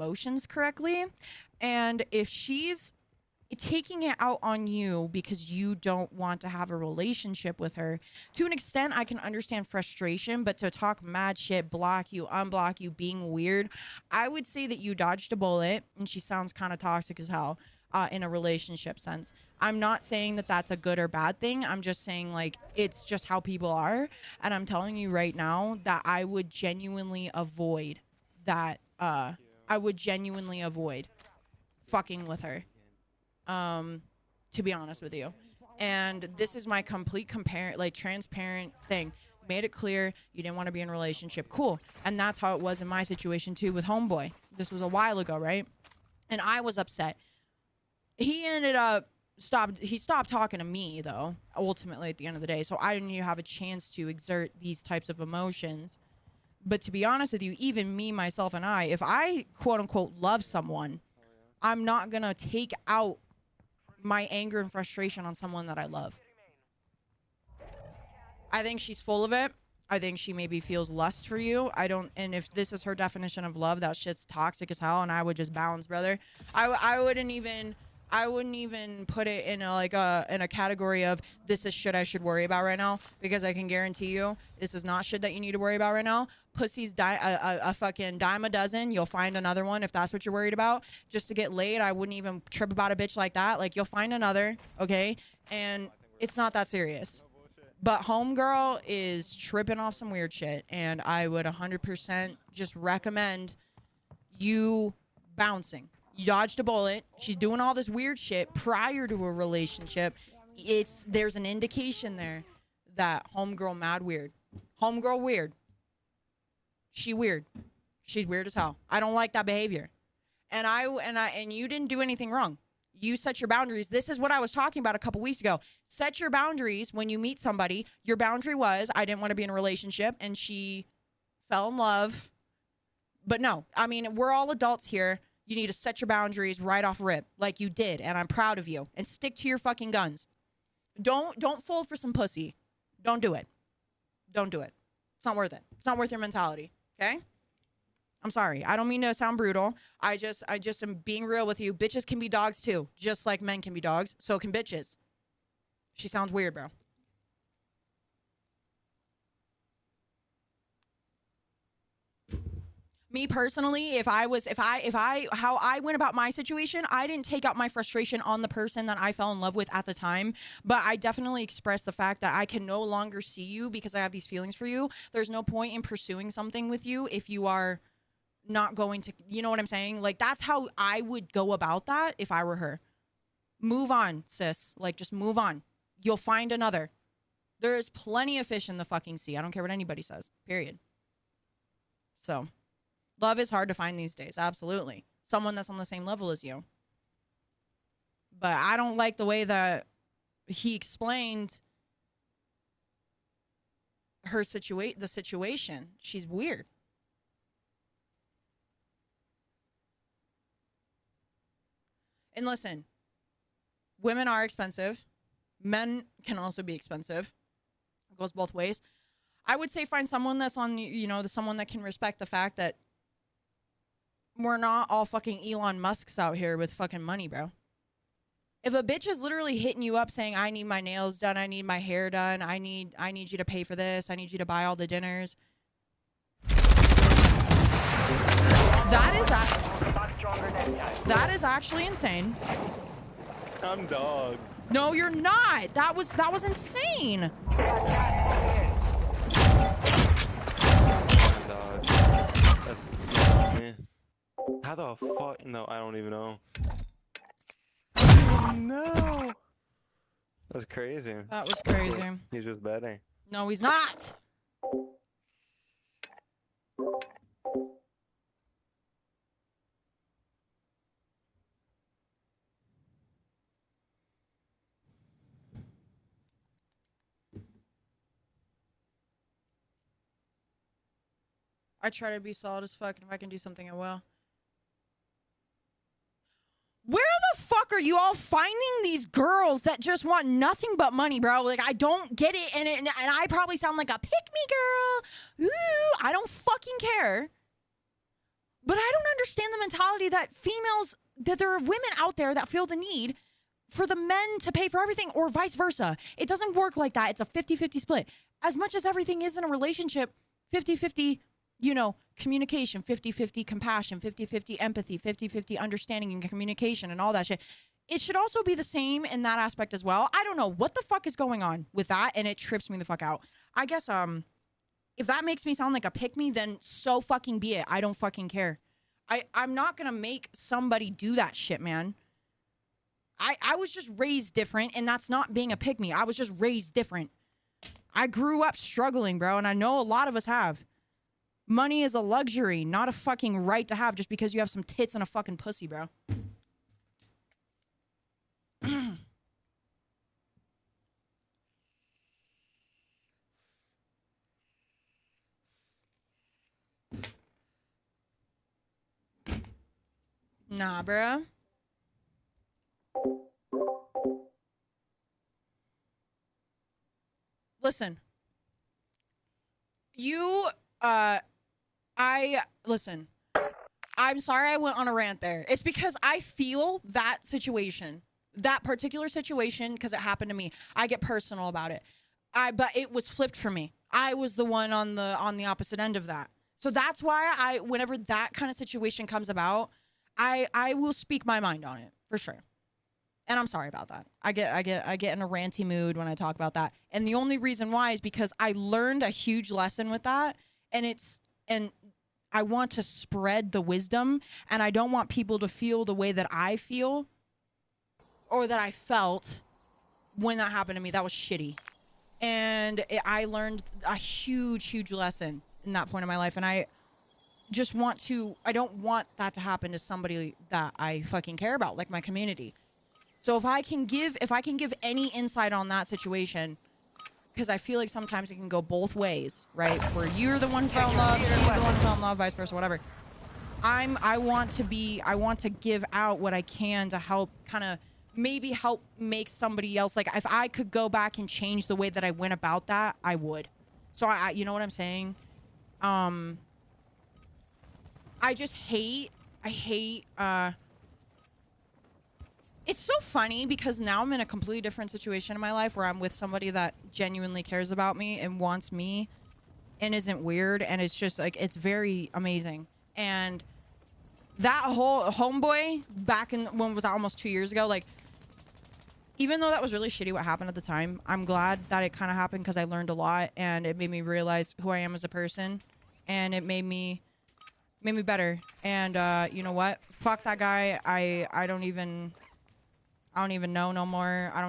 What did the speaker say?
emotions correctly. And if she's taking it out on you because you don't want to have a relationship with her, to an extent I can understand frustration, but to talk mad shit, block you, unblock you, being weird, I would say that you dodged a bullet. And she sounds kind of toxic as hell in a relationship sense. I'm not saying that that's a good or bad thing. I'm just saying, like, it's just how people are. And I'm telling you right now that I would genuinely avoid that. I would genuinely avoid fucking with her, to be honest with you. And this is my complete transparent thing. Made it clear you didn't want to be in a relationship. Cool. And that's how it was in my situation too with homeboy. This was a while ago, right? And I was upset. He ended up stopped talking to me, though, ultimately at the end of the day. So I didn't even have a chance to exert these types of emotions. But to be honest with you, even me, myself, and I, if I quote unquote love someone, I'm not going to take out my anger and frustration on someone that I love. I think she's full of it. I think she maybe feels lust for you. And if this is her definition of love, that shit's toxic as hell, and I would just bounce, brother. I wouldn't even put it in a category of this is shit I should worry about right now, because I can guarantee you this is not shit that you need to worry about right now. Pussy's a fucking dime a dozen. You'll find another one if that's what you're worried about. Just to get laid, I wouldn't even trip about a bitch like that. Like, you'll find another, okay? And it's not that serious. But homegirl is tripping off some weird shit, and I would 100% just recommend you bouncing. You dodged a bullet. She's doing all this weird shit prior to a relationship. There's an indication there that homegirl mad weird. Homegirl weird. She weird. She's weird as hell. I don't like that behavior. And you didn't do anything wrong. You set your boundaries. This is what I was talking about a couple weeks ago. Set your boundaries when you meet somebody. Your boundary was, I didn't want to be in a relationship, and she fell in love. But no, I mean, we're all adults here. You need to set your boundaries right off rip, like you did, and I'm proud of you. And stick to your fucking guns. Don't fall for some pussy. Don't do it. Don't do it. It's not worth it. It's not worth your mentality. Okay? I'm sorry. I don't mean to sound brutal. I just am being real with you. Bitches can be dogs too, just like men can be dogs. So can bitches. She sounds weird, bro. Me personally, how I went about my situation, I didn't take out my frustration on the person that I fell in love with at the time, but I definitely expressed the fact that I can no longer see you because I have these feelings for you. There's no point in pursuing something with you if you are not going to, you know what I'm saying? Like, that's how I would go about that if I were her. Move on, sis. Like, just move on. You'll find another. There's plenty of fish in the fucking sea. I don't care what anybody says. Period. So, love is hard to find these days. Absolutely. Someone that's on the same level as you. But I don't like the way that he explained the situation. She's weird. And listen, women are expensive. Men can also be expensive. It goes both ways. I would say find someone that's on, someone that can respect the fact that we're not all fucking Elon Musks out here with fucking money, bro. If a bitch is literally hitting you up saying, I need my nails done, I need my hair done, I need you to pay for this, I need you to buy all the dinners. That is actually insane. I'm dog. No, you're not. That was insane. How the fuck? No, I don't even know. No. That's crazy. That was crazy. He's just betting. No, he's not. I try to be solid as fuck, and if I can do something, I will. Where the fuck are you all finding these girls that just want nothing but money, bro? Like, I don't get it, and I probably sound like a pick-me girl. Ooh, I don't fucking care. But I don't understand the mentality that females, that there are women out there that feel the need for the men to pay for everything or vice versa. It doesn't work like that. It's a 50-50 split. As much as everything is in a relationship, 50-50, you know, communication, 50-50 compassion, 50-50 empathy, 50-50 understanding and communication and all that shit. It should also be the same in that aspect as well. I don't know what the fuck is going on with that, and it trips me the fuck out. I guess if that makes me sound like a pick me, then so fucking be it. I don't fucking care. I'm not gonna make somebody do that shit, man. I was just raised different, and that's not being a pick me. I was just raised different. I grew up struggling, bro, and I know a lot of us have. Money is a luxury, not a fucking right to have just because you have some tits and a fucking pussy, bro. Nah, bro. Listen. Listen. I'm sorry I went on a rant there. It's because I feel that situation, that particular situation, because it happened to me. I get personal about it. But it was flipped for me. I was the one on the opposite end of that. So that's why whenever that kind of situation comes about, I will speak my mind on it for sure. And I'm sorry about that. I get in a ranty mood when I talk about that. And the only reason why is because I learned a huge lesson with that, and I want to spread the wisdom, and I don't want people to feel the way that I feel or that I felt when that happened to me. That was shitty. And I learned a huge lesson in that point in my life, and I don't want that to happen to somebody that I fucking care about, like my community. So if I can give any insight on that situation, because I feel like sometimes it can go both ways, right? Where you're the one who fell in love, she's the one who fell in love, vice versa, whatever. I want to give out what I can to help kind of maybe help make somebody else, like if I could go back and change the way that I went about that, I would. So I you know what I'm saying? I hate it's so funny because now I'm in a completely different situation in my life where I'm with somebody that genuinely cares about me and wants me and isn't weird, and it's just like, it's very amazing. And that whole homeboy back in, when was that, almost 2 years ago, like, even though that was really shitty what happened at the time, I'm glad that it kind of happened because I learned a lot and it made me realize who I am as a person, and it made me better. And you know what? Fuck that guy. I don't even know no more. I don't